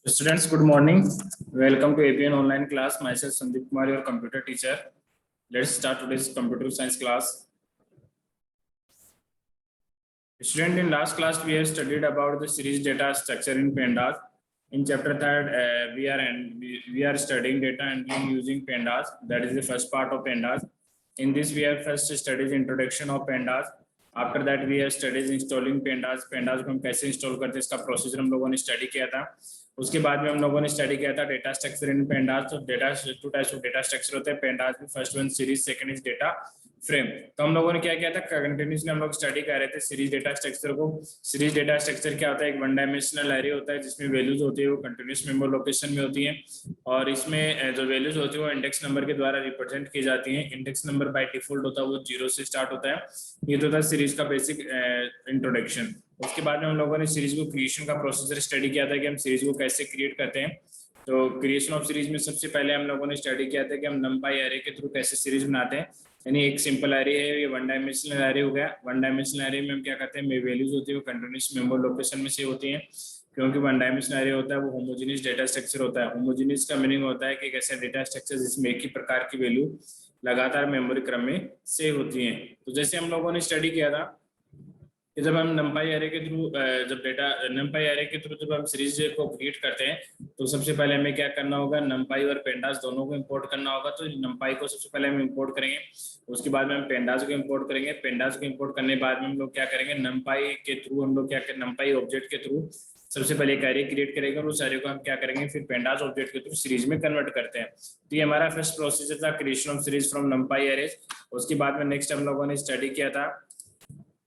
Students, good morning. Welcome to APN online class. Myself Sandeep Kumar, your computer teacher. Let's start today's computer science class. Student, in last class we have studied about the series data structure in pandas. In chapter 3, we are studying data handling using pandas. That is the first part of pandas. In this we have first studied introduction of pandas. After that we have studied installing pandas. Pandas को हम कैसे install करते हैं इसका procedure हम लोगों ने study किया था. उसके बाद में हम लोगों ने स्टडी किया था डेटा स्ट्रक्चर इन पेंडास. तो data two types of data structure होते हैं पेंडास में. First one series, second is data frame. तो हम लोगों ने क्या किया था, कंटिन्यूसली हम लोग स्टडी कर रहे थे सीरीज डेटा स्ट्रक्चर को. सीरीज डेटा स्ट्रक्चर क्या होता है, एक वन डायमेंशनल एरे होता है जिसमें वैल्यूज होती है वो कंटिन्यूस मेमोरी लोकेशन में होती है और इसमें जो वैल्यूज होती है वो इंडेक्स नंबर के द्वारा रिप्रेजेंट की जाती है. इंडेक्स नंबर बाय डिफॉल्ट होता है वो 0 से स्टार्ट होता है. ये तो था सीरीज का बेसिक इंट्रोडक्शन. उसके बाद में हम लोगों ने सीरीज को क्रिएशन का प्रोसीजर स्टडी किया था कि हम सीरीज को कैसे क्रिएट करते हैं. तो क्रिएशन ऑफ सीरीज में सबसे पहले हम लोगों ने स्टडी किया था कि हम नंपाई एरे के थ्रू कैसे सीरीज बनाते हैं. यानी एक सिंपल एरे है, ये वन डायमेंशनल एरे हो गया. वन डायमेंशनल एरे में हम क्या करते हैं, वैल्यूज होती है वो कंटिन्यूस मेमोरी लोकेशन में से होती है. क्योंकि वन डायमेंशनल एरे होता है वो होमोजेनियस डेटा स्ट्रक्चर होता है. होमोजेनियस का मीनिंग होता है कि एक ऐसा डेटा स्ट्रक्चर जिसमें एक ही प्रकार की वैल्यू लगातार मेमोरी क्रम में सेव होती है. तो जैसे हम लोगों ने स्टडी किया था कि जब हम नंपाई एरे के थ्रू जब हम सीरीज को क्रिएट करते हैं तो सबसे पहले हमें क्या करना होगा, नंपाई और पेंडास दोनों को इंपोर्ट करना होगा. तो नंपाई को सबसे पहले हम इंपोर्ट करेंगे, उसके बाद में हम पेंडास को इंपोर्ट करेंगे. पेंडास को इंपोर्ट करने के बाद में हम लोग क्या करेंगे, नंपाई के थ्रू हम लोग क्या करेंगे, नंपाई ऑब्जेक्ट के थ्रू सबसे पहले एक एरे क्रिएट करेंगे और उस एरे को हम क्या करेंगे फिर पेंडास ऑब्जेक्ट के थ्रू सीरीज में कन्वर्ट करते हैं. तो ये हमारा फर्स्ट प्रोसीजर था, creation of series from नंपाई arrays. उसके बाद में नेक्स्ट हम लोगों ने स्टडी किया था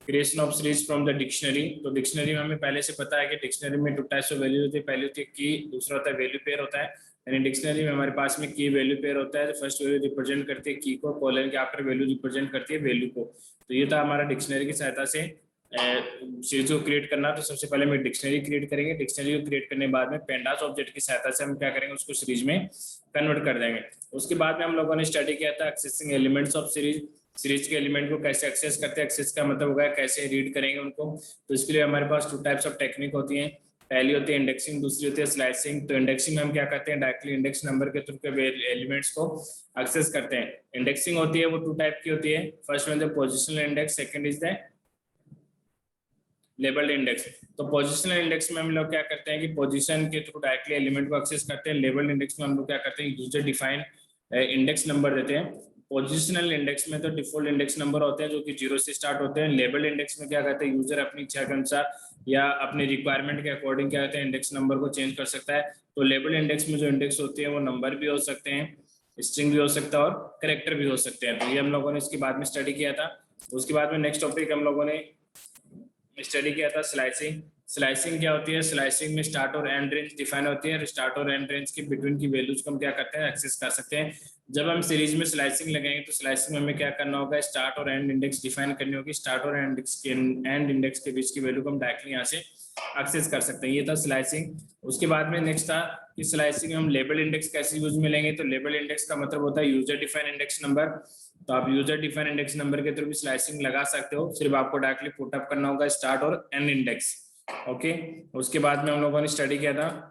creation of series from the dictionary. तो डिक्शनरी में हमें पहले से पता है कि डिक्शनरी में 2 टाइप्स ऑफ वैल्यू होती है. पहली होती है की, दूसरा होता है वैल्यू पेयर होता है. यानी डिक्शनरी में हमारे पास में की वैल्यू पेयर होता है. फर्स्ट वैल्यू रिप्रेजेंट करती है की को, कॉलन के आफ्टर वैल्यू रिप्रेजेंट करती है वैल्यू को. तो ये था हमारा डिक्शनरी की सहायता से सीरीज को क्रिएट करना. तो सबसे पहले हम डिक्शनरी क्रिएट करेंगे. डिक्शनरी को क्रिएट करने के बाद में पेंडास ऑब्जेक्ट की सहायता से हम क्या करेंगे, उसको सीरीज में कन्वर्ट कर देंगे. उसके बाद में हम लोगों ने स्टडी किया था accessing elements of series. Series के एलिमेंट को कैसे एक्सेस करते हैं, एक्सेस का मतलब होगा कैसे रीड करेंगे उनको. तो इसके लिए हमारे पास 2 टाइप्स ऑफ टेक्निक होती हैं. पहली होती है इंडेक्सिंग, दूसरी होती है स्लाइसिंग. तो इंडेक्सिंग में हम क्या करते हैं, डायरेक्टली इंडेक्स नंबर के थ्रू के एलिमेंट्स को एक्सेस करते हैं. इंडेक्सिंग होती है वो 2 टाइप की होती है. First one the positional index, second is the labelled index. तो पोजिशनल इंडेक्स में हम लोग क्या करते हैं कि पोजीशन के थ्रू डायरेक्टली एलिमेंट को एक्सेस करते हैं. लेबल्ड इंडेक्स में हम लोग क्या करते हैं, यूजर डिफाइन इंडेक्स नंबर देते हैं. पोजिशनल इंडेक्स में तो डिफॉल्ट इंडेक्स नंबर होते हैं जो कि 0 से स्टार्ट होते हैं. लेबल्ड इंडेक्स में क्या करते हैं, यूजर अपनी इच्छा के अनुसार या अपने रिक्वायरमेंट के अकॉर्डिंग क्या कहते हैं इंडेक्स नंबर को चेंज कर सकता है. तो लेबल्ड इंडेक्स में जो इंडेक्स होते हैं वो नंबर भी हो सकते हैं, स्ट्रिंग भी हो सकता है और कैरेक्टर भी हो सकते हैं. तो ये हम लोगों ने इसके बाद में स्टडी किया था. उसके बाद में नेक्स्ट टॉपिक हम लोगों ने स्टडी किया था स्लाइसिंग. स्लाइसिंग क्या होती है, स्लाइसिंग में स्टार्ट और एंड रेंज डिफाइन होती है. स्टार्ट और एंड रेंज के बिटवीन की वैल्यूज को हम क्या करते हैं, एक्सेस कर सकते हैं. जब हम सीरीज में स्लाइसिंग लगाएंगे तो स्लाइसिंग में हमें क्या करना होगा, स्टार्ट और एंड इंडेक्स डिफाइन करनी होगी. स्टार्ट और एंड इंडेक्स के बीच की वैल्यू को हम डायरेक्टली यहाँ से एक्सेस कर सकते हैं. ये था स्लाइसिंग. उसके बाद में नेक्स्ट था कि स्लाइसिंग में हम लेबल इंडेक्स कैसे यूज में लेंगे. तो लेबल इंडेक्स का मतलब होता है यूजर डिफाइन इंडेक्स नंबर. तो आप यूजर डिफाइन इंडेक्स नंबर के थ्रू भी स्लाइसिंग लगा सकते हो. सिर्फ आपको डायरेक्टली पुट अप करना होगा स्टार्ट और एंड इंडेक्स. ओके. उसके बाद में हम लोगों ने स्टडी किया था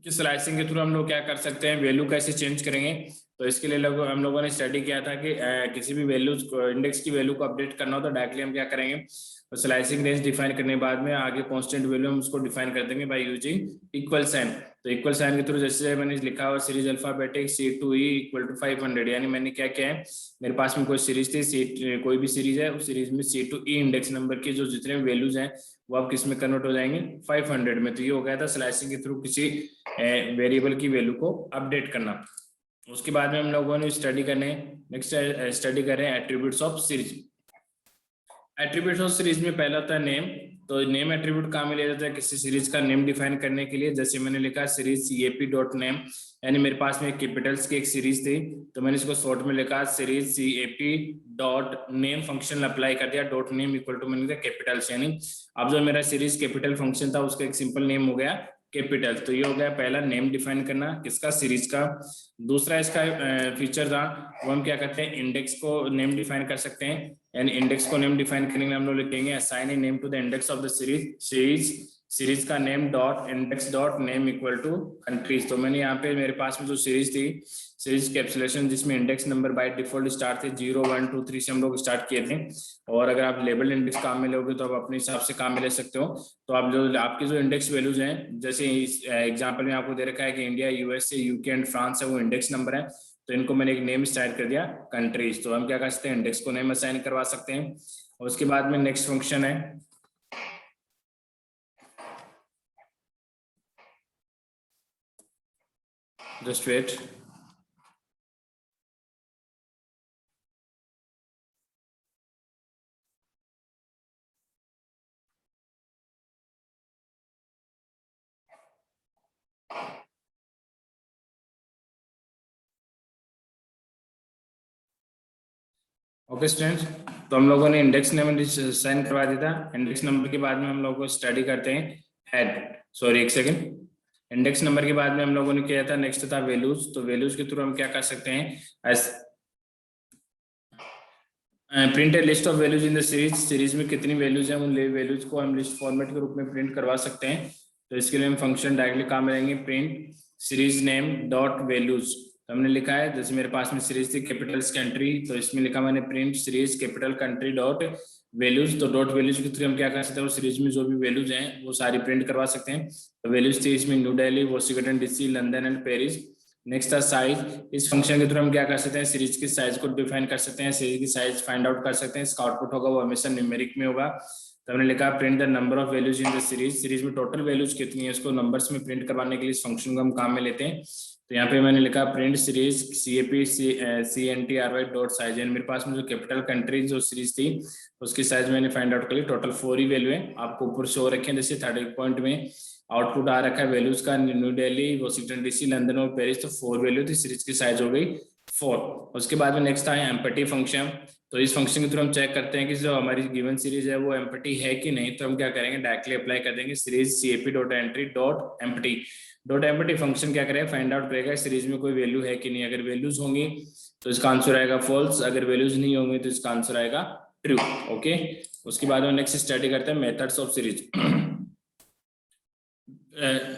कि स्लाइसिंग के थ्रू हम लोग क्या कर सकते हैं, वैल्यू कैसे चेंज करेंगे. तो इसके लिए हम लोगों ने स्टडी किया था कि किसी भी वैल्यू इंडेक्स की वैल्यू को अपडेट करना हो तो डायरेक्टली हम क्या करेंगे, तो स्लाइसिंग रेंज डिफाइन करने के बाद में आगे कांस्टेंट वैल्यू हम उसको डिफाइन कर देंगे बाय यूजिंग इक्वल साइन. तो इक्वल साइन के थ्रू जैसे मैंने लिखा हुआ सीरीज अल्फाबेटिक C2E = 500. यानी मैंने क्या किया है, मेरे पास में कोई सीरीज थी, कोई भी सीरीज है, उस सीरीज में C2E इंडेक्स नंबर की जो जितने वैल्यूज हैं वो अब किस में कन्वर्ट हो जाएंगे, 500 में. तो ये हो गया था स्लाइसिंग के थ्रू किसी वेरिएबल की वैल्यू को अपडेट करना. उसके बाद में हम लोगों ने नेक्स्ट स्टडी कर रहे हैं attributes of series. Attributes of series में पहला होता है नेम. तो नेम एट्रीब्यूट काम में लिया जाता है किसी सीरीज का नेम डिफाइन करने के लिए. जैसे मैंने लिखा सीरीज CAP.name, यानी मेरे पास में कैपिटल्स की एक सीरीज थी तो मैंने इसको शॉर्ट में लिखा सीरीज CAP.name. फंक्शन अप्लाई कर दिया, .name = मैंने लिखा कैपिटल्स. यानी अब जो मेरा सीरीज कैपिटल फंक्शन था उसका एक सिंपल नेम हो गया कैपिटल. तो ये हो गया पहला नेम डिफाइन करना किसका, सीरीज का. दूसरा इसका फीचर था वो हम क्या करते हैं, इंडेक्स को नेम डिफाइन कर सकते हैं. एंड इंडेक्स को नेम डिफाइन करने के लिए हम लोग लिखेंगे assign a name to the index of the series का name dot index dot name equal to countries. तो मैंने यहाँ पे मेरे पास में जो सीरीज थी, सीरीज कैप्सुलेशन जिसमें index number by default start थे 0 1 2 3 से हम लोग स्टार्ट किए थे। और अगर आप लेबल इंडेक्स काम में लोगे तो आप अपने हिसाब से काम में ले सकते हो। तो आप जो आपके जो इंडेक्स वैल्यूज हैं, जैसे इस एग्जाम्पल में आपको दे रखा है कि India, USA, UK and France है, वो इंडेक्स नंबर है। तो इनको मैंने एक नेम स्टार्ट कर दिया कंट्रीज। तो हम क्या कर सकते हैं, इंडेक्स को नेम असाइन करवा सकते हैं। और उसके बाद में नेक्स्ट फंक्शन है जस्ट वेट। ओके स्टूडेंट, तो हम लोगों ने इंडेक्स नेम असाइन करवा दिया था। इंडेक्स नंबर के बाद में हम लोग को स्टडी करते हैं हेड, सॉरी एक सेकेंड। इंडेक्स नंबर के बाद में हम लोगों ने किया था नेक्स्ट था वैल्यूज। तो वैल्यूज के थ्रू हम क्या कर सकते हैं, print A list of values in the series. Series में कितनी वैल्यूज हैं, उन वैल्यूज को हम लिस्ट फॉर्मेट के रूप में प्रिंट करवा सकते हैं। तो इसके लिए हम फंक्शन डायरेक्टली काम में लेंगे print series name dot values. तो हमने लिखा है, जैसे मेरे पास में सीरीज थी कैपिटल्स कंट्री, तो इसमें लिखा मैंने print series capital country dot values. तो डॉट वैल्यूज के थ्रू हम क्या कर सकते हैं, वो सीरीज में जो भी वैल्यूज हैं वो सारी प्रिंट करवा सकते हैं। तो वैल्यूज थी इसमें new Delhi, Washington DC, London and Paris. Next था साइज। इस फंक्शन के थ्रू हम क्या कर सकते हैं, सीरीज की साइज को डिफाइन कर सकते हैं, सीरीज की साइज फाइंड आउट कर सकते हैं। इसका आउटपुट होगा वो हमेशा न्यूमेरिक में होगा। तो हमने लिखा print the number of values in the series. Series में टोटल वैल्यूज कितनी है इसको नंबर्स में प्रिंट करवाने के लिए इस फंक्शन को हम काम में लेते हैं। तो यहाँ पे मैंने लिखा print series CAP dot size. मेरे पास में जो कैपिटल कंट्री जो सीरीज थी उसकी साइज मैंने फाइंड आउट कर ली। टोटल 4 ही वैल्यू है, आपको ऊपर शो रखे हैं जैसे 30 पॉइंट में आउटपुट आ रखा है वैल्यूज का, new Delhi, Washington DC, London और पेरिस। तो 4 वैल्यू थी, सीरीज की साइज हो गई 4। उसके बाद में नेक्स्ट था एम्पटी फंक्शन। तो इस फंक्शन के थ्रू हम चेक करते हैं कि जो हमारी गिवन सीरीज है वो एम्पटी है कि नहीं। तो हम क्या करेंगे, डायरेक्टली अप्लाई कर देंगे सीरीज CAP.entry.empty फंक्शन क्या करेगा, फाइंड आउट करेगा सीरीज में कोई वैल्यू है कि नहीं। अगर वैल्यूज होंगी तो इसका आंसर आएगा फॉल्स, अगर वैल्यूज नहीं होंगी तो इसका आंसर आएगा ट्रू। ओके, उसके बाद में नेक्स्ट स्टडी करते हैं methods of series.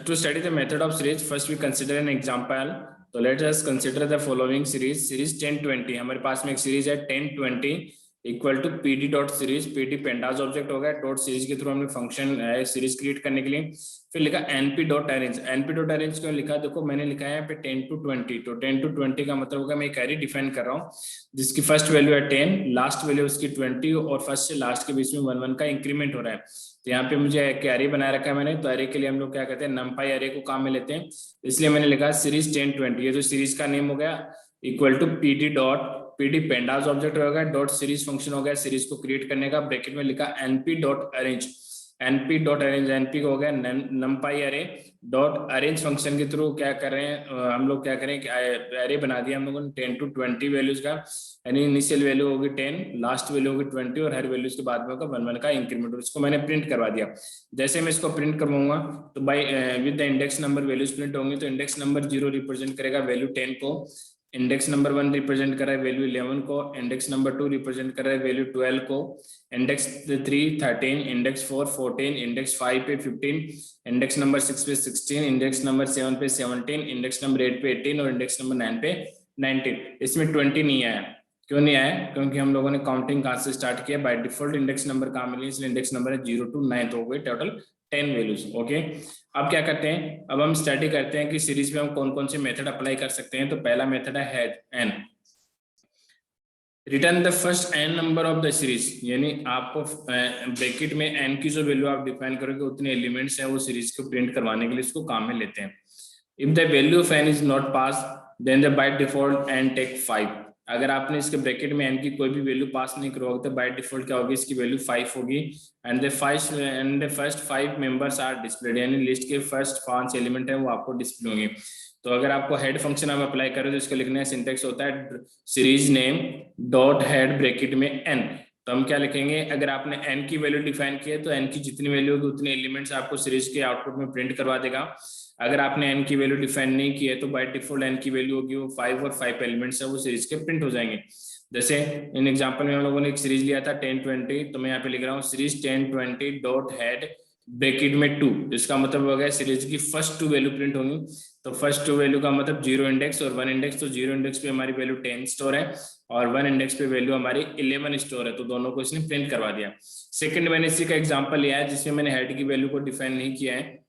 To study the method of series, first we consider an example. तो let us consider the following series. Series 1020, हमारे पास में एक सीरीज है 1020 equal to PD dot series. PD pandas object होगा, dot series के through हमने function है series create करने के लिए। फिर लिखा NP dot arange. NP dot arange क्यों लिखा, देखो मैंने लिखा है यहाँ पे 10 to 20। तो 10 to 20 का मतलब होगा मैं एक एरे डिफाइन कर रहा हूँ जिसकी फर्स्ट वैल्यू है 10, लास्ट वैल्यू उसकी 20 और फर्स्ट से लास्ट के बीच में 1 1 का इंक्रीमेंट हो रहा है। तो यहाँ पे मुझे एक एरे बना रखा है मैंने। तो एरे के लिए हम लोग क्या कहते हैं, नमपाई एरे को काम में लेते हैं। इसलिए मैंने लिखा सीरीज 1020, ये जो सीरीज का नेम हो गया equal to PD pandas object होगा, डॉट सीरीज फंक्शन हो गया सीरीज को क्रिएट करने का। ब्रैकेट में लिखा NP डॉट अरेंज। NP हो गया नमपाई एरे डॉट अरेंज फंक्शन के थ्रू क्या कर रहे हैं हम लोग, क्या करें कि एरे बना दिया हम लोगों ने 10 to 20 वैल्यूज का। यानी इनिशियल वैल्यू होगी 10, लास्ट वैल्यू होगी 20 और हर वैल्यूज के बाद में होगा 1 1 का इंक्रीमेंट। इसको मैंने प्रिंट करवा दिया। जैसे मैं इसको प्रिंट करवाऊंगा तो by with the index number values print होंगे। तो इंडेक्स नंबर 0 रिप्रेजेंट करेगा वैल्यू 10 को, इंडेक्स नंबर 1 रिप्रेजेंट कर रहा है वैल्यू 11 को, इंडेक्स नंबर 2 रिप्रेजेंट कर रहा है वैल्यू 12 को, इंडेक्स 3 13, इंडेक्स 4 14, इंडेक्स 5 पे 15, इंडेक्स नंबर 6 पे 16, इंडेक्स नंबर 7 पे 17, इंडेक्स नंबर 8 पे 18 और इंडेक्स नंबर 9 पे 19। इसमें 20 नहीं आया, क्यों नहीं आया, क्योंकि हम लोगों ने काउंटिंग कहां से स्टार्ट किया, बाय डिफॉल्ट इंडेक्स नंबर कहां मिली, इसलिए इंडेक्स नंबर है 0 to 9 हो गई टोटल 10 वैल्यूज। ओके, अब क्या करते हैं, अब हम स्टडी करते हैं कि सीरीज में हम कौन कौन से मेथड अप्लाई कर सकते हैं। तो पहला मेथड है head n, return the first n number of the series. यानी आपको ब्रैकेट में n की जो वैल्यू आप डिफाइन करोगे उतने एलिमेंट्स हैं वो सीरीज को प्रिंट करवाने के लिए इसको काम में लेते हैं। If the value of n is not pass then the by default n take 5। अगर आपने इसके ब्रैकेट में n की कोई भी वैल्यू पास नहीं करोगे तो बाय डिफॉल्ट क्या होगी, इसकी वैल्यू 5 होगी। And the first 5 members are displayed, यानी लिस्ट के फर्स्ट 5 एलिमेंट है वो आपको डिस्प्ले होंगे। तो अगर आपको हेड फंक्शन आप अप्लाई करो तो इसको लिखने का सिंटेक्स होता है series name dot head bracket में n। तो हम क्या लिखेंगे, अगर आपने n की वैल्यू डिफाइन की है तो n की जितनी वैल्यू होगी उतने एलिमेंट्स आपको सीरीज के आउटपुट में प्रिंट करवा देगा। अगर आपने n की वैल्यू डिफाइन नहीं की है तो बाय डिफॉल्ट n की वैल्यू होगी वो 5 और 5 एलिमेंट्स है वो सीरीज के प्रिंट हो जाएंगे। जैसे इन एग्जांपल में हम लोगों ने एक सीरीज लिया था 1020, तो मैं यहाँ पे लिख रहा हूँ सीरीज 1020 डॉट हेड ब्रैकेट में 2, इसका मतलब हो गया सीरीज की फर्स्ट 2 वैल्यू प्रिंट होंगी। तो फर्स्ट 2 वैल्यू का मतलब 0 इंडेक्स और 1 इंडेक्स, तो 0 इंडेक्स पे हमारी वैल्यू 10 स्टोर है और 1 इंडेक्स पे वैल्यू हमारी 11 स्टोर है, तो दोनों को इसने प्रिंट करवा दिया। सेकंड मैंने इसी का एग्जांपल लिया है जिसमें मैंने हेड की वैल्यू को डिफाइन नहीं किया है।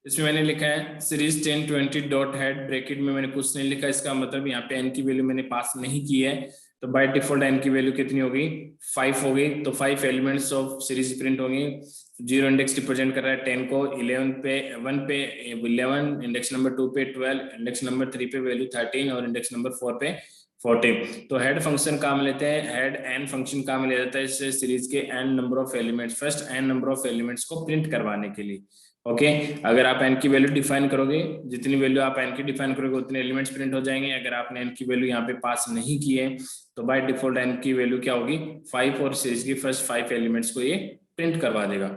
इसमें मैंने लिखा है सीरीज 1020 डॉट हेड ब्रैकेट में मैंने कुछ नहीं लिखा, इसका मतलब यहाँ पे एन की वैल्यू मैंने पास नहीं की है, तो बाय डिफॉल्ट एन की वैल्यू कितनी होगी 5 होगी। तो 5 एलिमेंट्स ऑफ सीरीज प्रिंट होंगी। 0 इंडेक्स रिप्रेजेंट कर रहा है 10 को, 11 पे 1 पे 11, इंडेक्स नंबर 2 पे 12, इंडेक्स नंबर 3 पे वैल्यू 13 और इंडेक्स नंबर 4 पे 40। तो हेड फंक्शन काम लेते हैं, हेड एन फंक्शन काम ले जाता है इससे सीरीज के n number of elements, first n number of elements को प्रिंट करवाने के लिए। ओके अगर आप एन की वैल्यू डिफाइन करोगे, जितनी वैल्यू आप एन की डिफाइन करोगे उतने एलिमेंट्स प्रिंट हो जाएंगे। अगर आपने एन की वैल्यू यहाँ पे पास नहीं की है तो बाय डिफॉल्ट एन की वैल्यू क्या होगी 5 और सीरीज की फर्स्ट 5 एलिमेंट्स को ये प्रिंट करवा देगा।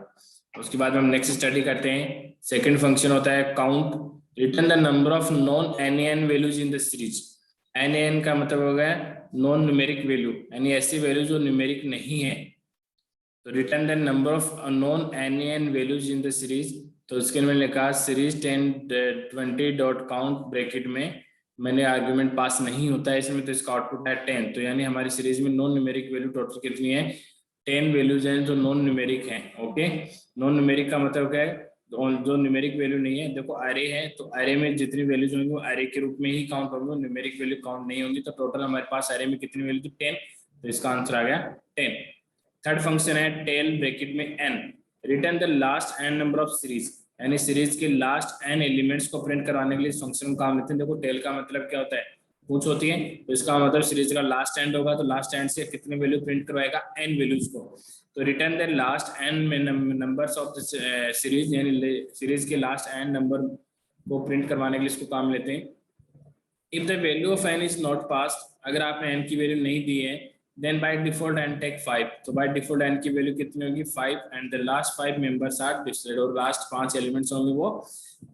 उसके बाद हम नेक्स्ट स्टडी करते हैं। सेकंड फंक्शन होता है count, return the number of non n values in the series. N का मतलब हो गया नॉन न्यूमेरिक वैल्यू, यानी ऐसी वैल्यू जो न्यूमेरिक नहीं है। तो return the number of non n values in the series, तो उसके लिए मैंने लिखा सीरीज 1020 डॉट काउंट ब्रैकेट में मैंने आर्गुमेंट पास नहीं होता है इसमें, तो इसका आउटपुट है 10। तो यानी हमारी सीरीज में नॉन न्यूमेरिक वैल्यू टोटल कितनी है 10 वैल्यूज हैं जो नॉन न्यूमेरिक हैं। ओके नॉन न्यूमेरिक का मतलब क्या है जो न्यूमेरिक वैल्यू नहीं है। देखो अरे है तो अरे में जितनी वैल्यूज होंगी वो अरे के रूप में ही काउंट होंगी, न्यूमेरिक वैल्यू काउंट नहीं होंगी। तो टोटल हमारे पास अरे में कितनी वैल्यू 10, तो इसका आंसर आ गया 10। थर्ड फंक्शन है टेल ब्रैकेट में n, return the last n number of series, यानी सीरीज के लास्ट एन एलिमेंट्स को प्रिंट करवाने के लिए इस फंक्शन को काम लेते हैं। देखो टेल का मतलब क्या होता है पूछ होती है, तो इसका मतलब सीरीज का लास्ट एंड होगा, तो लास्ट एंड से कितने वैल्यू प्रिंट करवाएगा एन वैल्यूज को। तो return the last n numbers of the series, यानी सीरीज के लास्ट एन नंबर को प्रिंट करवाने के लिए इसको काम लेते हैं। If the value of n is not pass, अगर आपने एन की वैल्यू नहीं दी है then by default and take 5, तो by default n की वैल्यू कितनी होगी 5 and the last 5 members are displayed, और लास्ट 5 एलिमेंट्स होंगे वो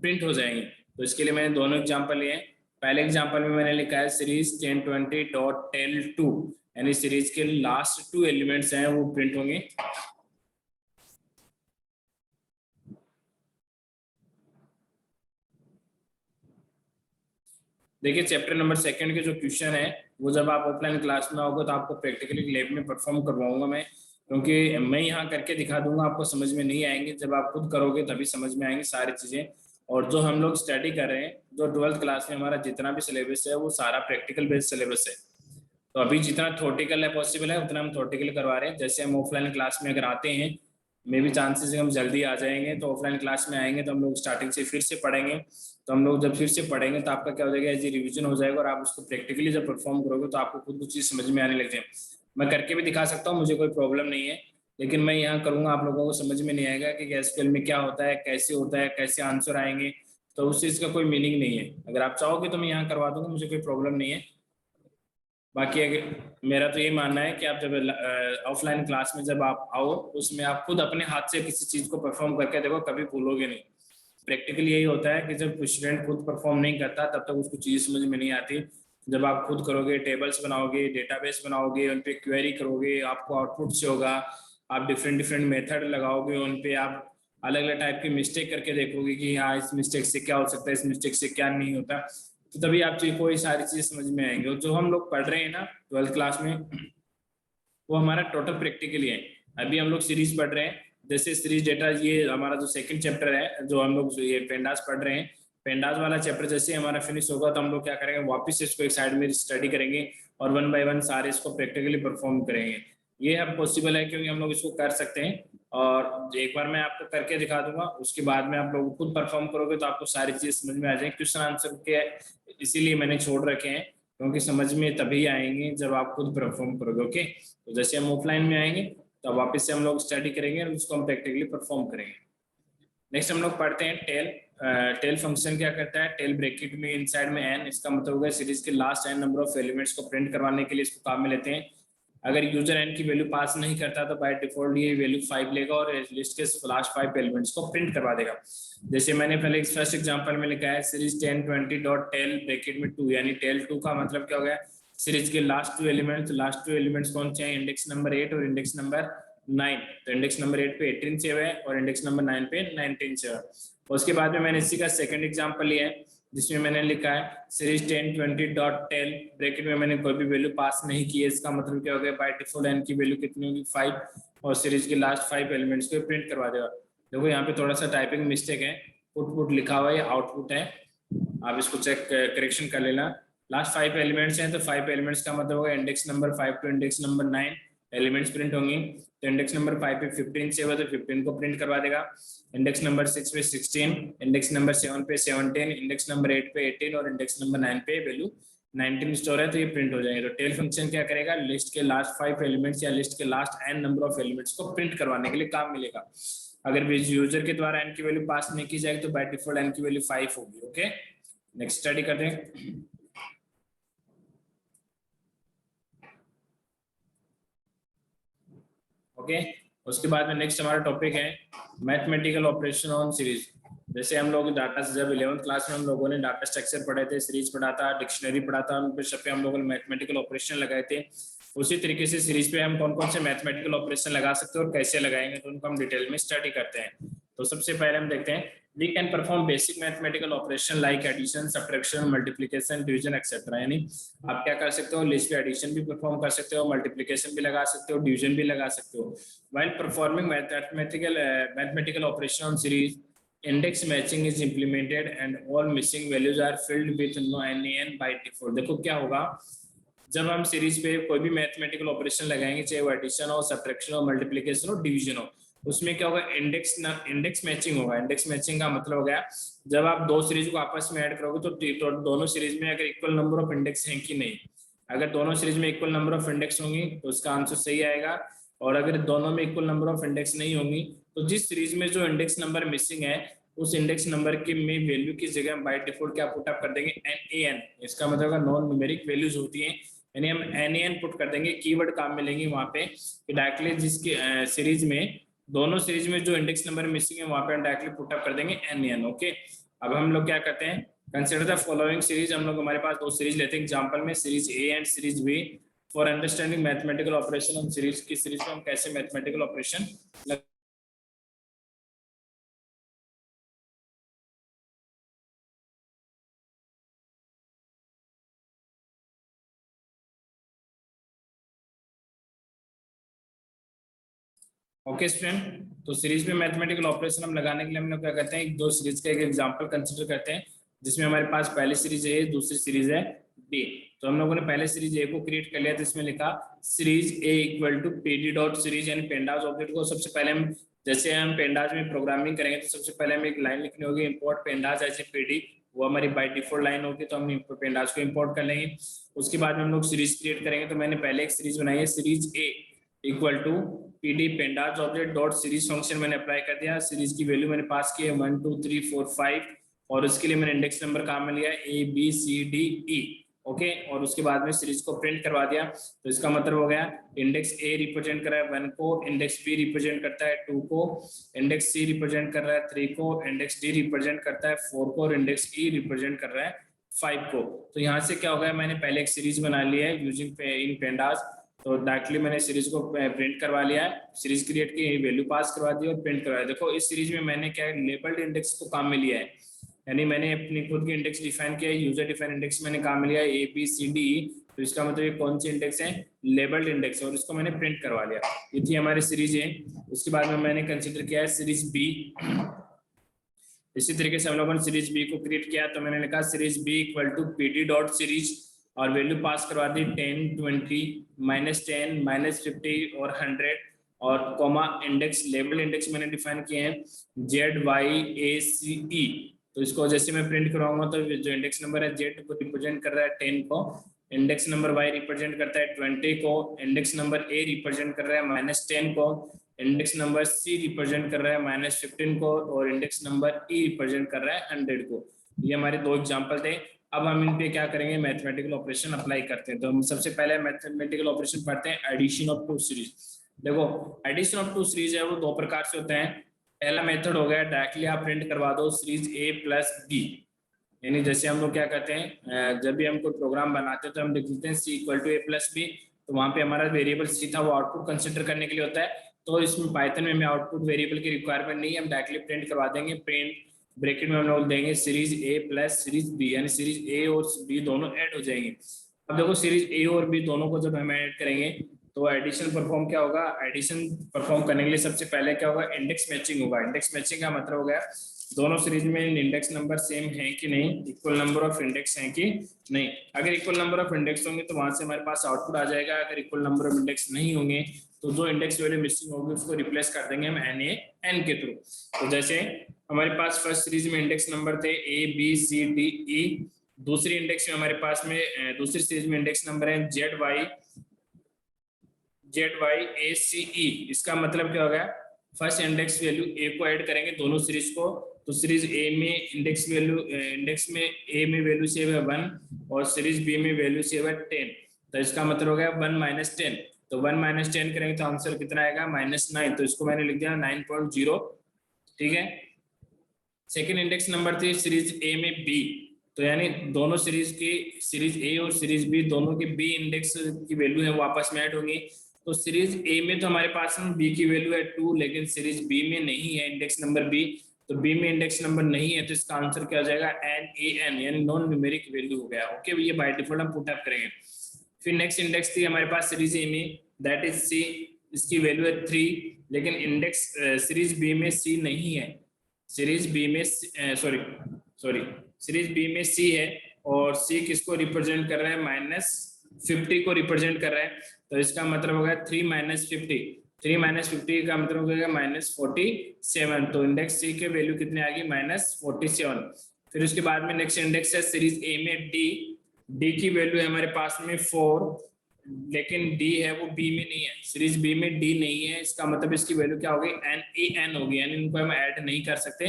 प्रिंट हो जाएंगे। तो इसके लिए मैंने दोनों एग्जांपल लिए हैं। पहले एग्जांपल में मैंने लिखा है सीरीज 1020.tel2, यानी सीरीज के लास्ट 2 एलिमेंट्स हैं वो प्रिंट होंगे। देखिए चैप्टर नंबर 2 के जो क्वेश्चन है वो जब आप ऑफलाइन क्लास में आओगे तो आपको प्रैक्टिकली लैब में परफॉर्म करवाऊंगा मैं, क्योंकि मैं यहाँ करके दिखा दूंगा आपको समझ में नहीं आएंगे, जब आप खुद करोगे तभी समझ में आएंगी सारी चीजें। और जो हम लोग स्टडी कर रहे हैं, जो 12th क्लास में हमारा जितना भी सिलेबस है वो सारा प्रैक्टिकल बेस्ड सिलेबस है। तो अभी जितना थ्योरेटिकल है पॉसिबल है उतना हम थ्योरेटिकल करवा रहे हैं। जैसे हम ऑफलाइन क्लास में अगर आते हैं, मे भी चांसेस हम जल्दी आ जाएंगे, तो ऑफलाइन क्लास में आएंगे तो हम लोग स्टार्टिंग से फिर से पढ़ेंगे। तो हम लोग जब फिर से पढ़ेंगे तो आपका क्या हो जाएगा एज ए रिविजन हो जाएगा, और आप उसको प्रैक्टिकली जब परफॉर्म करोगे तो आपको खुद कुछ चीज समझ में आने लग जाए। मैं करके भी दिखा सकता हूँ, मुझे कोई प्रॉब्लम नहीं है, लेकिन मैं यहाँ करूँगा आप लोगों को समझ में नहीं आएगा कि एसक्यूएल में क्या होता है, कैसे होता है, कैसे आंसर आएंगे, तो उस चीज़ का कोई मीनिंग नहीं है। अगर आप चाहोगे तो मैं यहाँ करवा दूंगा, मुझे कोई प्रॉब्लम नहीं है। बाकी अगर मेरा तो ये मानना है कि आप जब ऑफलाइन क्लास में जब आप आओ उसमें आप खुद अपने हाथ से किसी चीज़ को परफॉर्म करके देखो, कभी भूलोगे नहीं। प्रैक्टिकली यही होता है कि जब स्टूडेंट खुद परफॉर्म नहीं करता तब तक उसको चीज़ समझ में नहीं आती। जब आप खुद करोगे, टेबल्स बनाओगे, डेटाबेस बनाओगे, उन पे क्वेरी करोगे, आपको आउटपुट से होगा, आप डिफरेंट डिफरेंट मेथड लगाओगे, उन पे आप अलग अलग टाइप की मिस्टेक करके देखोगे कि हाँ इस मिस्टेक से क्या हो सकता है, इस मिस्टेक से क्या नहीं होता, तो तभी आप कोई सारी चीज़ समझ में आएंगे। और जो हम लोग पढ़ रहे हैं ना 12th क्लास में, वो हमारा टोटल प्रैक्टिकली है। अभी हम लोग सीरीज पढ़ रहे हैं, जैसे सीरीज डेटा, ये हमारा जो सेकंड चैप्टर है जो हम लोग ये पेंडास पढ़ रहे हैं, पेंडास वाला चैप्टर जैसे हमारा फिनिश होगा तो हम लोग क्या करेंगे वापस इसको एक साइड में स्टडी करेंगे और 1 बाय 1 सारे इसको प्रैक्टिकली परफॉर्म करेंगे। ये अब पॉसिबल है क्योंकि हम लोग इसको कर सकते हैं, और एक बार मैं आपको करके दिखा दूंगा, उसके बाद में आप लोग खुद परफॉर्म करोगे तो आपको सारी चीज समझ में आ जाएगी। क्वेश्चन आंसर के इसीलिए मैंने छोड़ रखे हैं क्योंकि समझ में तभी आएंगे जब आप खुद परफॉर्म करोगे। ओके, तो जैसे हम ऑफलाइन में आएंगे तो वापस से हम लोग स्टडी करेंगे और उसको हम प्रैक्टिकली परफॉर्म करेंगे। नेक्स्ट हम लोग पढ़ते हैं टेल। टेल फंक्शन क्या करता है, टेल ब्रैकेट में इनसाइड में एन, इसका मतलब होगा सीरीज के last n number of elements को प्रिंट करवाने के लिए इसको काम में लेते हैं। अगर यूजर एन की वैल्यू पास नहीं करता तो बाय डिफॉल्ट ये वैल्यू 5 लेगा और लिस्ट के लास्ट 5 एलिमेंट्स को प्रिंट करवा देगा। जैसे मैंने पहले फर्स्ट एग्जांपल में लिखा है सीरीज 1020 डॉट टेल ब्रैकेट में 2, यानी टेल 2 का मतलब क्या हो गया सीरीज के लास्ट टू एलिमेंट्स कौन से हैं, इंडेक्स नंबर 8 और इंडेक्स नंबर 9। तो इंडेक्स नंबर 8 पे 18 सेव है और इंडेक्स नंबर 9 पे 19 सेव है। उसके बाद में मैंने इसी का सेकंड एग्जांपल लिया है जिसमें मैंने लिखा है सीरीज 10 20 डॉट टेल, ब्रैकेट में मैंने कोई भी वैल्यू पास नहीं की है। इसका मतलब क्या हो गया, बाय डिफॉल्ट n की वैल्यू कितनी होगी 5 और सीरीज के लास्ट 5 एलिमेंट्स को प्रिंट करवा देगा। देखो यहाँ पे थोड़ा सा टाइपिंग मिस्टेक है, पुट लिखा हुआ है आउटपुट है, आप इसको चेक करेक्शन कर लेना। लास्ट 5 एलिमेंट्स हैं तो 5 एलिमेंट्स का मतलब होगा index number 5 to index number 9 elements print होंगी। तो इंडेक्स नंबर 5 पे 15 सेव है तो 15 को प्रिंट करवा देगा, इंडेक्स नंबर 6 पे 16, इंडेक्स नंबर 7 पे 17, इंडेक्स नंबर 8 पे 18 और इंडेक्स नंबर 9 पे वैल्यू 19 स्टोर है तो ये प्रिंट हो जाएंगे। तो टेल फंक्शन क्या करेगा, लिस्ट के लास्ट 5 एलिमेंट्स या लिस्ट के last n number of elements को प्रिंट करवाने के लिए काम मिलेगा। अगर भी यूजर के द्वारा n की वैल्यू पास नहीं की जाएगी तो बाय डिफॉल्ट n की वैल्यू 5 होगी। ओके, नेक्स्ट स्टडी करते हैं। ओके, उसके बाद में नेक्स्ट हमारा टॉपिक है मैथमेटिकल ऑपरेशन ऑन सीरीज। जैसे हम लोग डाटा से जब 11th क्लास में हम लोगों ने डाटा स्ट्रक्चर पढ़े थे, सीरीज पढ़ा था, डिक्शनरी पढ़ा था, उन पे सब पे हम लोगों ने मैथमेटिकल ऑपरेशन लगाए थे। उसी तरीके से सीरीज पे हम कौन कौन से मैथमेटिकल ऑपरेशन लगा सकते हैं और कैसे लगाएंगे तो उनको हम डिटेल में स्टडी करते हैं। तो सबसे पहले हम देखते हैं we can perform basic mathematical operation like addition, subtraction, multiplication, division etc। यानी आप क्या कर सकते हो, लिस्ट पे एडिशन भी परफॉर्म कर सकते हो, मल्टीप्लिकेशन भी लगा सकते हो, डिवीजन भी लगा सकते हो। while performing mathematical operation on series, index matching is implemented and all missing values are filled with NaN by default। देखो क्या होगा, जब हम सीरीज पे कोई भी मैथमेटिकल ऑपरेशन लगाएंगे, चाहे वो एडिशन हो, सब्ट्रैक्शन हो, मल्टीप्लिकेशन हो, डिवीजन हो, उसमें क्या होगा, इंडेक्स मैचिंग होगा। इंडेक्स मैचिंग का मतलब हो गया जब आप दो सीरीज को आपस में ऐड करोगे तो दोनों सीरीज में अगर इक्वल नंबर ऑफ इंडेक्स हैं कि नहीं, अगर दोनों सीरीज में इक्वल नंबर ऑफ इंडेक्स होंगी तो उसका आंसर सही आएगा, और अगर दोनों में इक्वल नंबर ऑफ इंडेक्स नहीं होंगी तो जिस सीरीज में जो इंडेक्स नंबर मिसिंग है उस इंडेक्स नंबर की में वैल्यू की जगह बाय डिफॉल्ट क्या पुट अप कर देंगे, NaN। इसका मतलब नॉन न्यूमेरिक वैल्यूज होती हैं, यानी हम NaN पुट कर देंगे। कीवर्ड काम मिलेंगी वहां पे डायरेक्टली जिसकी सीरीज में, दोनों सीरीज में जो इंडेक्स नंबर मिसिंग है वहां पे डायरेक्टली पुट अप कर देंगे NaN। ओके, अब हम लोग क्या करते हैं, कंसीडर द फॉलोइंग सीरीज। हम लोग हमारे पास दो सीरीज लेते हैं एग्जांपल में, series A and series B। For understanding mathematical operation हम सीरीज की सीरीज में हम कैसे मैथमेटिकल ऑपरेशन ओके स्टूडेंट। तो सीरीज में मैथमेटिकल ऑपरेशन हम लगाने के लिए हम लोग क्या करते हैं, दो सीरीज का एक एग्जांपल कंसीडर करते हैं जिसमें हमारे पास पहली सीरीज है, दूसरी सीरीज है B। तो हम लोगों ने पहले सीरीज A को क्रिएट कर लिया, तो इसमें लिखा series A equal to PD dot series, यानी पेंडाज ऑब्जेक्ट को सबसे पहले हम, जैसे हम पेंडाज में प्रोग्रामिंग करेंगे तो सबसे पहले हमें एक लाइन लिखनी होगी, इंपोर्ट पेंडाज एज ए PD। वो हमारी बाय डिफॉल्ट लाइन होगी तो हम पेंडाज को इंपोर्ट कर लेंगे। उसके बाद में हम लोग सीरीज क्रिएट करेंगे, तो मैंने पहले एक सीरीज बनाई है series A equal to PD pandas object dot series function मैंने अप्लाई कर दिया। सीरीज की वैल्यू मैंने पास की है 1 2 3 4 5 और उसके लिए मैंने इंडेक्स नंबर काम में लिया ABCDE। ओके, और उसके बाद में सीरीज को प्रिंट करवा दिया। तो इसका मतलब हो गया इंडेक्स A रिप्रेजेंट कर रहा है 1 को, इंडेक्स B रिप्रेजेंट करता है 2 को, इंडेक्स C रिप्रेजेंट कर रहा है 3 को, इंडेक्स D रिप्रेजेंट करता है 4 को और इंडेक्स E रिप्रेजेंट कर रहा है 5 को। तो यहाँ से क्या हो गया, मैंने पहले एक सीरीज बना ली है यूजिंग इन पेंडाज, तो डायरेक्टली मैंने सीरीज को प्रिंट करवा लिया है, सीरीज क्रिएट की, वैल्यू पास करवा दी और प्रिंट करवाया। देखो इस सीरीज में मैंने क्या लेबल्ड इंडेक्स को काम में लिया है, यानी मैंने अपनी खुद की इंडेक्स डिफाइन किया है, यूजर डिफाइन इंडेक्स मैंने काम में लिया है ABCD। तो इसका मतलब ये कौन सी इंडेक्स है, लेबल्ड इंडेक्स, और इसको मैंने प्रिंट करवा लिया। ये थी हमारी सीरीज है। उसके बाद में मैंने कंसिडर किया है सीरीज B। इसी तरीके से हम लोगों ने सीरीज B को क्रिएट किया, तो मैंने लिखा series B equal to PD dot series और वैल्यू पास करवा दी 10 20 -10 -50 और 100 और कॉमा इंडेक्स, लेबल इंडेक्स मैंने डिफाइन किए हैं ZYACE। तो इसको जैसे मैं प्रिंट करवाऊंगा तो जो इंडेक्स नंबर है Z को रिप्रेजेंट कर रहा है 10 को, इंडेक्स नंबर Y रिप्रेजेंट करता है 20 को, इंडेक्स नंबर A रिप्रेजेंट कर रहा है -10 को, इंडेक्स नंबर C रिप्रेजेंट कर रहा है -15 को और इंडेक्स नंबर E रिप्रेजेंट कर रहा है 100 को। ये हमारे दो एग्जांपल थे। अब हम इन पे क्या करेंगे, मैथमेटिकल ऑपरेशन अप्लाई करते हैं। तो हम सबसे पहले मैथमेटिकल ऑपरेशन पढ़ते हैं एडिशन ऑफ टू सीरीज। देखो एडिशन ऑफ टू सीरीज है वो दो प्रकार से होते हैं। पहला मेथड हो गया डायरेक्टली आप प्रिंट करवा दो सीरीज A प्लस B। यानी जैसे हम लोग क्या करते हैं, जब भी हम कोई प्रोग्राम बनाते हैं तो हम लिख देते हैं C equal to A plus B, तो वहाँ पे हमारा वेरिएबल सी था वो आउटपुट कंसिडर करने के लिए होता है। तो इसमें पाइथन में हमें आउटपुट वेरिएबल की रिक्वायरमेंट नहीं है, हम डायरेक्टली प्रिंट करवा देंगे। प्रिंट ब्रैकेट में हम लोग देंगे series a plus series b, यानी सीरीज ए और बी दोनों ऐड हो जाएंगे। अब देखो सीरीज ए और बी दोनों को जब हम ऐड करेंगे तो एडिशन परफॉर्म क्या होगा, एडिशन परफॉर्म करने के लिए सबसे पहले क्या होगा, इंडेक्स मैचिंग होगा। इंडेक्स मैचिंग का मतलब हो गया दोनों सीरीज में इंडेक्स नंबर सेम है कि नहीं, इक्वल नंबर ऑफ इंडेक्स हैं कि नहीं। अगर इक्वल नंबर ऑफ इंडेक्स होंगे तो वहां से हमारे पास आउटपुट आ जाएगा। अगर इक्वल नंबर ऑफ इंडेक्स नहीं होंगे तो जो इंडेक्स वैल्यू मिसिंग होगी उसको रिप्लेस कर देंगे हम एन के थ्रू। तो जैसे हमारे पास फर्स्ट सीरीज में इंडेक्स नंबर थे A B C D E, दूसरी इंडेक्स में हमारे पास में दूसरी सीरीज में इंडेक्स नंबर है जेड वाई ए सी ई। इसका मतलब क्या हो गया, फर्स्ट इंडेक्स वैल्यू ए को ऐड करेंगे दोनों सीरीज को, तो सीरीज ए में इंडेक्स में ए में वैल्यू सेव है 1 और सीरीज बी में वैल्यू सेव है 10। तो इसका मतलब हो गया 1 माइनस 10, तो 1 माइनस 10 करेंगे तो आंसर कितना आएगा -9, तो इसको मैंने लिख दिया 9.0। ठीक है। सेकेंड इंडेक्स नंबर थी सीरीज ए में बी, तो यानी दोनों सीरीज ए और सीरीज बी दोनों के बी इंडेक्स की वैल्यू है वो आपस में ऐड होंगी। तो सीरीज ए में तो हमारे पास में बी की वैल्यू है 2, लेकिन सीरीज बी में नहीं है इंडेक्स नंबर बी, तो बी में इंडेक्स नंबर नहीं है, तो इसका आंसर क्या हो जाएगा NaN, यानी नॉन न्यूमेरिक वैल्यू हो गया। ओके, ये बाय डिफॉल्ट हम पुट अप करेंगे। फिर नेक्स्ट इंडेक्स थी हमारे पास सीरीज ए में, दैट इज सी, इसकी वैल्यू है 3, लेकिन इंडेक्स सीरीज बी में सी नहीं है। सीरीज बी में सीरीज बी में सी है, और सी किसको रिप्रेजेंट कर रहा है, -50 को रिप्रेजेंट कर रहा है। तो इसका मतलब होगा 3 - 50, 3 - 50 का मतलब हो गया -47। तो इंडेक्स सी के वैल्यू कितने आ गई, -47। फिर उसके बाद में नेक्स्ट इंडेक्स है सीरीज ए में डी की वैल्यू है हमारे पास में 4, लेकिन डी है वो बी में नहीं है, सीरीज बी में डी नहीं है। इसका मतलब इसकी वैल्यू क्या होगी, NaN होगी, यानी इनको हम ऐड नहीं कर सकते।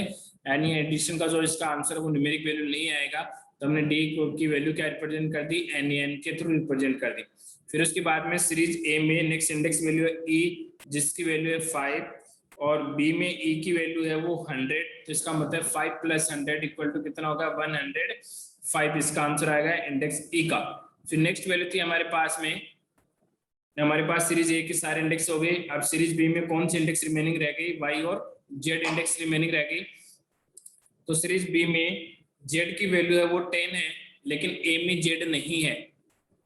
यानी एडिशन का जो इसका आंसर है वो न्यूमेरिक वैल्यू नहीं आएगा, तो हमने डी की वैल्यू क्या रिप्रेजेंट कर दी, NaN के थ्रू रिप्रेजेंट कर दी। फिर उसके बाद में सीरीज ए में नेक्स्ट इंडेक्स वैल्यू है ई, जिसकी वैल्यू है 5, और बी में ई की वैल्यू है वो 100, तो इसका मतलब 5 + 100 इक्वल टू कितना होगा, 105। इसका आंसर आएगा इंडेक्स ई का। फिर नेक्स्ट वैल्यू थी हमारे पास सीरीज ए के सारे इंडेक्स हो गए। अब सीरीज बी में कौन सी इंडेक्स रिमेनिंग रह गई, वाई और जेड इंडेक्स रिमेनिंग रह गई। तो सीरीज बी में जेड की वैल्यू है वो 10 है, लेकिन ए में जेड नहीं है।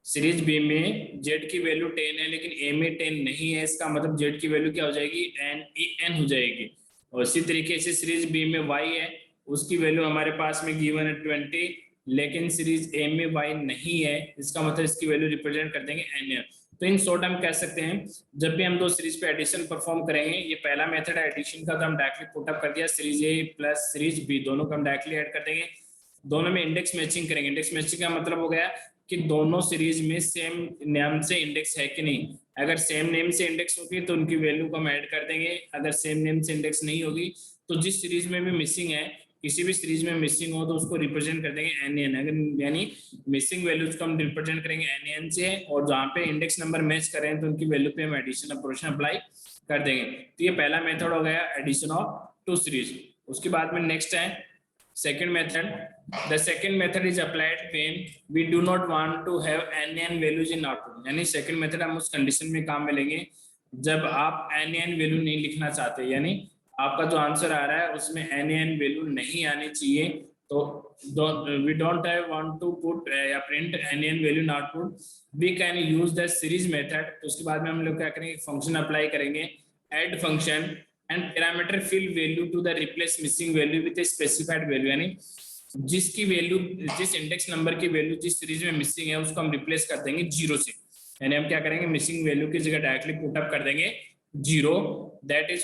सीरीज बी में जेड की वैल्यू 10 है, लेकिन ए में 10 नहीं है। इसका मतलब जेड की वैल्यू क्या हो जाएगी, NaN हो जाएगी। और इसी तरीके से सीरीज बी में वाई है, उसकी वैल्यू हमारे पास में गिवन है 20, लेकिन सीरीज ए में वाई नहीं है। इसका मतलब इसकी वैल्यू रिप्रेजेंट कर देंगे NaN। तो इन शॉर्ट हम कह सकते हैं, जब भी हम दो सीरीज पे एडिशन परफॉर्म करेंगे, ये पहला मेथड है एडिशन का, तो हम डायरेक्टली पुट अप कर दिया, series a plus series b दोनों को हम डायरेक्टली ऐड कर देंगे। दोनों में इंडेक्स मैचिंग करेंगे। इंडेक्स मैचिंग का मतलब हो गया कि दोनों सीरीज में सेम नेम से इंडेक्स है कि नहीं। अगर सेम नेम से इंडेक्स होगी तो उनकी वैल्यू को हम ऐड कर देंगे। अगर सेम नेम से इंडेक्स नहीं होगी तो जिस सीरीज में भी मिसिंग है, किसी भी सीरीज में मिसिंग हो तो उसको रिप्रेजेंट कर देंगे NaN। अगर यानी मिसिंग वैल्यूज को हम रिप्रेजेंट करेंगे NaN से, और जहाँ पे इंडेक्स नंबर मैच करें तो उनकी वैल्यू पे हम एडिशन ऑपरेशन अप्लाई कर देंगे। तो ये पहला मेथड हो गया एडिशन ऑफ 2 सीरीज। उसके बाद में नेक्स्ट है second method. The second method is applied when we do not want to have NaN values in output. यानी second method हम उस कंडीशन में काम में लेंगे जब आप NaN वैल्यू नहीं लिखना चाहते, यानी आपका जो आंसर आ रहा है उसमें NaN वैल्यू नहीं आनी चाहिए। तो we don't want to put या print NaN value in output. We can use the series method. तो उसके बाद में हम लोग क्या करेंगे, फंक्शन अप्लाई करेंगे, add function and parameter fill value to the replace missing value with a specified value। यानी जिसकी वैल्यू, जिस इंडेक्स नंबर की वैल्यू जिस सीरीज में मिसिंग है उसको हम रिप्लेस कर देंगे 0 से। यानी हम क्या करेंगे, मिसिंग वैल्यू की जगह डायरेक्टली पुट अप कर देंगे 0। दैट इज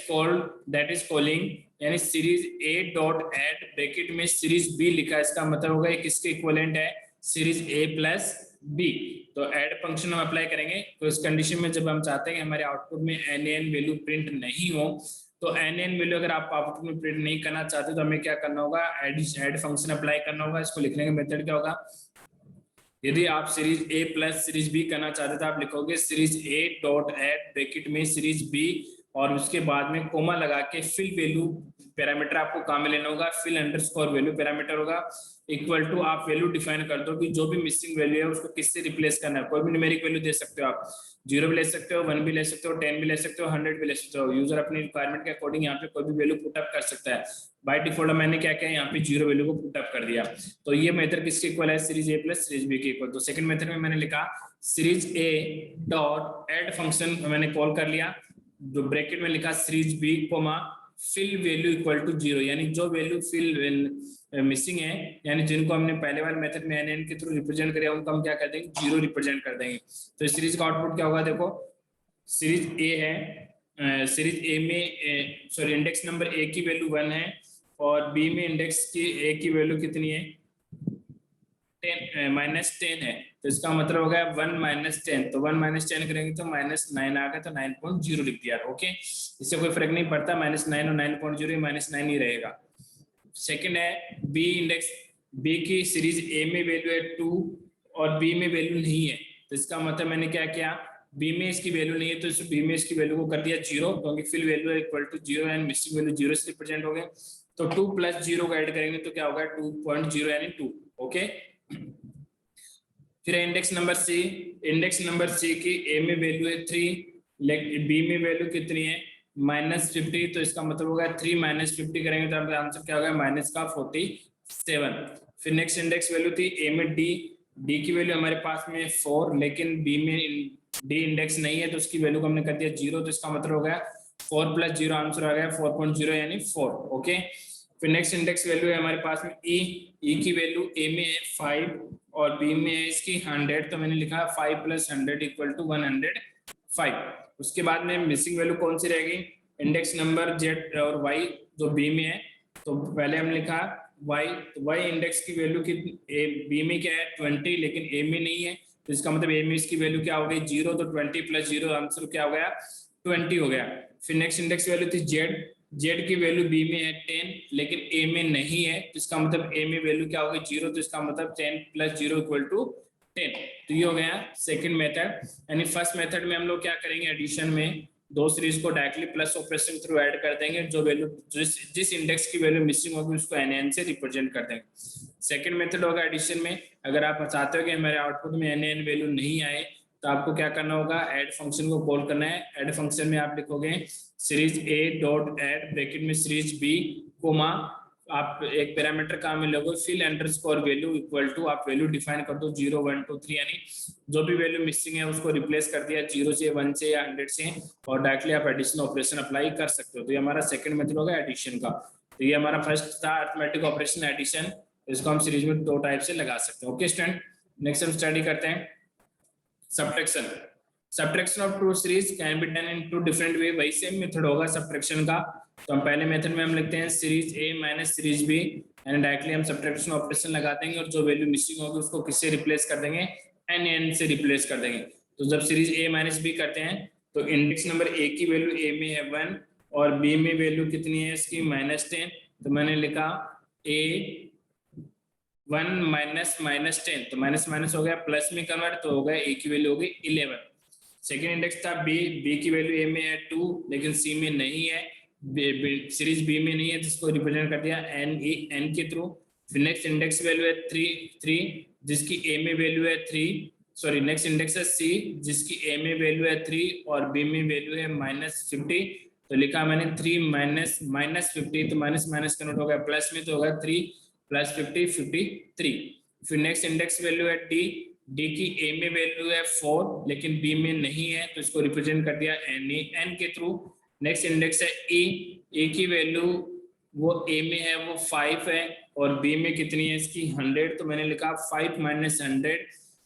कॉलिंग, यानी series a dot add bracket में सीरीज बी लिखा है, इसका मतलब होगा किसके इक्विवेलेंट है, सीरीज ए प्लस बी। तो ऐड फंक्शन हम अप्लाई करेंगे। तो इस कंडीशन में जब हम चाहते हैं कि हमारे आउटपुट में NaN वैल्यू प्रिंट नहीं हो, तो NaN वैल्यू अगर आप आउटपुट में प्रिंट नहीं करना चाहते तो हमें क्या करना होगा, ऐड फंक्शन अप्लाई करना होगा। इसको लिखने का मेथड क्या होगा, यदि आप series a plus series b करना चाहते तो आप लिखोगे series a dot add bracket में सीरीज बी और उसके बाद में कोमा लगा के फिल वैल्यू पैरामीटर आपको काम में लेना होगा, फिल अंडरस्कोर वैल्यू पैरामीटर होगा इक्वल टू, आप वैल्यू डिफाइन कर दो कि जो भी मिसिंग वैल्यू है उसको किससे रिप्लेस करना है। कोई भी न्यूमेरिक वैल्यू दे सकते हो आप, 0 भी ले सकते हो, 1 भी ले सकते हो, 10 भी ले सकते हो, 100 भी ले सकते हो। यूजर अपनी रिक्वायरमेंट के अकॉर्डिंग यहाँ पे कोई भी वैल्यू पुट अप कर सकता है। बाय डिफॉल्ट मैंने क्या किया, यहाँ पे 0 वैल्यू को पुट अप कर दिया। तो ये मेथड किसके इक्वल है, series a plus series b के इक्वल। तो सेकंड मेथड में मैंने लिखा series a dot add function मैंने कॉल कर लिया, जो ब्रैकेट में लिखा series b comma fill value equal to 0, यानी जो वैल्यू फिल मिसिंग है, यानी जिनको हमने पहले वाले मेथड में एन के थ्रू रिप्रेजेंट किया उनको हम क्या कर देंगे, 0 रिप्रेजेंट कर देंगे। तो इस सीरीज का आउटपुट क्या होगा, देखो सीरीज ए है, सीरीज ए में सॉरी इंडेक्स नंबर ए की वैल्यू 1 है और बी में इंडेक्स की ए की वैल्यू कितनी है, 10 -10 है। तो इसका मतलब हो गया 1 - 10, तो 1 - 10 करेंगे तो -9 आ गया, तो 9.0 लिख दिया। ओके, इससे कोई फर्क नहीं पड़ता, -9 और 9.0 -9 ही रहेगा। सेकंड है बी इंडेक्स, बी की सीरीज ए में वैल्यू है 2 और बी में वैल्यू नहीं है, तो इसका मतलब मैंने क्या किया, बी में इसकी वैल्यू नहीं है तो इस बी में इसकी वैल्यू को कर दिया 0, क्योंकि fill value equal to 0 and missing value 0 से रिप्रेजेंट हो गए। तो 2 + 0 को ऐड करेंगे तो क्या होगा 2.0 यानी 2। ओके, फिर index number c, index number c की ए में वैल्यू है 3 लेकिन बी में वैल्यू कितनी है -50, तो इसका मतलब होगा 3 - 50 करेंगे तो आंसर क्या होगा -47। फिर नेक्स्ट इंडेक्स वैल्यू थी ए में डी, डी की वैल्यू हमारे पास में 4 लेकिन बी में डी इंडेक्स नहीं है तो उसकी वैल्यू को हमने कर दिया 0, तो इसका मतलब हो गया 4 + 0 आंसर आ गया 4.0 यानी 4। ओके, फिर नेक्स्ट इंडेक्स वैल्यू है हमारे पास में ई, ई की वैल्यू ए में है 5 और बी में है इसकी 100, तो मैंने लिखा 5 + 100 = 105। उसके बाद में मिसिंग वैल्यू कौन सी रहेगी, इंडेक्स नंबर जेड और वाई जो बी में है, तो पहले हम लिखा वाई, तो वाई इंडेक्स की वैल्यू की बी में क्या है 20 लेकिन ए में नहीं है, तो इसका मतलब ए में इसकी वैल्यू क्या हो गई 0, तो 20 + 0 आंसर क्या हो गया 20 हो गया। फिर नेक्स्ट इंडेक्स वैल्यू थी जेड, जेड की वैल्यू बी में है 10 लेकिन ए में नहीं है, तो इसका मतलब ए में वैल्यू क्या हो गई 0, तो इसका मतलब 10 + 0 = 10। तो ये हो गया सेकंड मेथड। यानी फर्स्ट मेथड में हम लोग क्या करेंगे, एडिशन में दो सीरीज को directly plus operation through add कर देंगे, जो वैल्यू जिस इंडेक्स की वैल्यू मिसिंग होगी उसको एन से रिप्रेजेंट कर देंगे। सेकंड मेथड होगा एडिशन में, अगर आप चाहते हो कि हमारे आउटपुट में एन वैल्यू नहीं आए तो आपको क्या करना होगा, ऐड फंक्शन को कॉल करना है। ऐड फंक्शन में आप लिखोगे series a dot add bracket में सीरीज बी कोमा, आप एक पैरामीटर काम में लोगे fill underscore value equal to, आप वैल्यू डिफाइन कर दो 0 1 2 3, यानी जो भी वैल्यू मिसिंग है उसको रिप्लेस कर दिया 0 से 1 से या 100 से, और डायरेक्टली आप एडिशन ऑपरेशन अप्लाई कर सकते हो। तो ये हमारा सेकंड मेथड होगा एडिशन का। तो ये हमारा फर्स्ट था अरिथमेटिक ऑपरेशन एडिशन, इसको हम सीरीज में दो टाइप से लगा सकते हैं। ओके स्टूडेंट, नेक्स्ट हम स्टडी करते हैं subtraction. Subtraction of two series can be done in two different way, वही सेम मेथड होगा सब्ट्रैक्शन का। तो हम पहले मेथड में हम लिखते हैं series a minus series b, and directly हम सब्ट्रैक्शन ऑपरेशन लगा देंगे और जो वैल्यू मिसिंग होगी उसको किससे रिप्लेस कर देंगे, एन से रिप्लेस कर देंगे। तो जब सीरीज ए माइनस बी करते हैं तो इंडेक्स नंबर ए की वैल्यू ए में है 1 और बी में वैल्यू कितनी है इसकी -10, तो मैंने लिखा ए 1 -10, तो माइनस माइनस हो गया प्लस में कन्वर्ट, तो हो गया ए की वैल्यू हो गई 11। सेकेंड इंडेक्स था बी, बी की वैल्यू ए में है 2 लेकिन सी में नहीं है, सीरीज बी में नहीं है जिसको रिप्रेजेंट कर दिया एन के थ्रू। फिर नेक्स्ट इंडेक्स वैल्यू है 3 जिसकी ए में वैल्यू है 3, सॉरी नेक्स्ट इंडेक्स है सी जिसकी ए में वैल्यू है 3 और बी में वैल्यू है -50, तो लिखा मैंने 3 -50, तो माइनस माइनस कन्वर्ट हो गया प्लस में, तो होगा 3 + 50 53। फिर नेक्स्ट इंडेक्स वैल्यू है डी, डी की ए में वैल्यू है 4 लेकिन बी में नहीं है, तो इसको रिप्रेजेंट कर दिया एन के थ्रू। नेक्स्ट इंडेक्स है ई, ए की वैल्यू वो ए में है वो 5 है और बी में कितनी है इसकी 100, तो मैंने लिखा 5 - 100,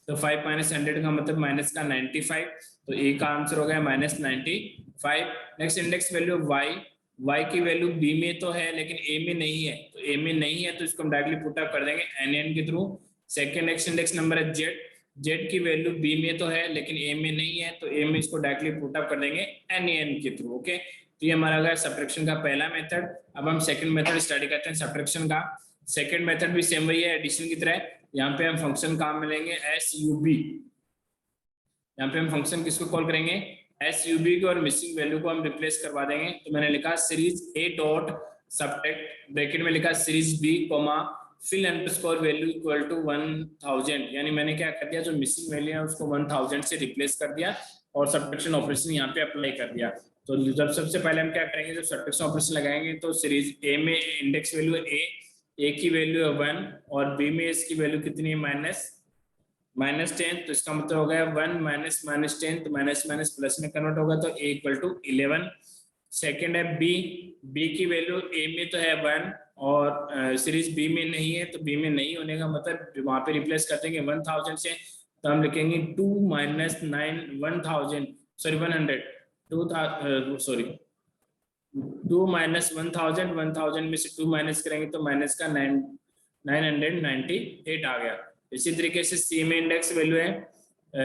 तो 5 - 100 का मतलब माइनस का 95, तो ए का आंसर हो गया -95। Next index value y, y की वैल्यू बी में तो है लेकिन ए में नहीं है, तो ए में नहीं है तो इसको हम डायरेक्टली पुट अप कर देंगे एन के through. Second next index number है जेड, जेड की वैल्यू बी में तो है लेकिन ए में नहीं है, तो ए में इसको डायरेक्टली पुट अप कर देंगे एन के थ्रू। ओके, तो ये हमारा गया सब्ट्रैक्शन का पहला मेथड। अब हम सेकंड मेथड स्टडी करते हैं सब्ट्रैक्शन का। सेकंड मेथड भी सेम वही है एडिशन की तरह, यहाँ पे हम फंक्शन काम में लेंगे SUB, यहाँ पे हम फंक्शन किसको कॉल करेंगे SUB को और मिसिंग वैल्यू को हम रिप्लेस करवा देंगे। तो मैंने लिखा series A dot subtract bracket में लिखा series B comma fill underscore value equal to 1000, यानी मैंने क्या कर दिया, जो मिसिंग वैल्यू है उसको 1000 से रिप्लेस कर दिया और सबट्रैक्शन ऑपरेशन यहाँ पे अप्लाई कर दिया। तो जब सबसे पहले हम क्या करेंगे, जब सबट्रैक्शन ऑपरेशन लगाएंगे तो सीरीज A में इंडेक्स वैल्यू है A की वैल्यू है 1 और B में इसकी वैल्यू कितनी है -10, तो इसका मतलब हो गया 1 माइनस -10, तो माइनस माइनस प्लस में कन्वर्ट होगा तो A इक्वल टू 11। सेकेंड है B की वैल्यू A में तो है 1 और सीरीज B में नहीं है, तो B में नहीं होने का मतलब वहां पे रिप्लेस कर देंगे 1000 से, तो हम लिखेंगे 2 माइनस 9 1000 सॉरी 100 2 माइनस 1000 में से 2 माइनस करेंगे तो माइनस का 998 आ गया। इसी तरीके से C में इंडेक्स वैल्यू है,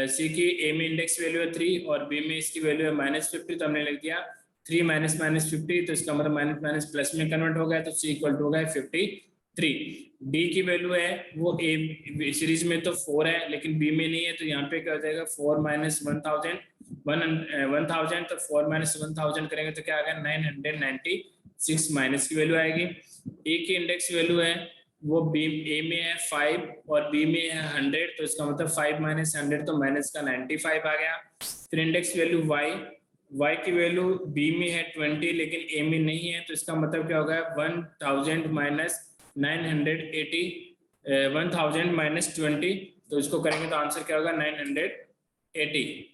C की A में इंडेक्स वैल्यू है 3 और B में इसकी वैल्यू है -50, तो हमने लिख दिया 3 माइनस -50, तो इसका मतलब माइनस माइनस प्लस में कन्वर्ट हो गया, तो C इक्वल टू हो गया 53। D की वैल्यू है वो A सीरीज में तो 4 है लेकिन B में नहीं है, तो यहाँ पे क्या हो जाएगा 4 माइनस 1000 तो 4 माइनस 1000 करेंगे तो क्या आ गया 996 माइनस की वैल्यू आएगी। A की इंडेक्स वैल्यू है वो A में है 5 और B में है 100, तो इसका मतलब 5 माइनस 100 तो माइनस का 95 आ गया। फिर इंडेक्स वैल्यू Y की वैल्यू B में है 20 लेकिन A में नहीं है, तो इसका मतलब क्या होगा 1000 माइनस 980 1000 माइनस 20, तो इसको करेंगे तो आंसर क्या होगा 980।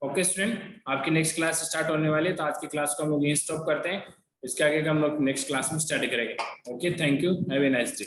ओके स्टूडेंट, आपकी नेक्स्ट क्लास स्टार्ट होने वाली है, तो आज की क्लास को हम लोग यहीं स्टॉप करते हैं। इसके आगे का हम लोग नेक्स्ट क्लास में स्टडी करेंगे। Okay, thank you, have a nice day.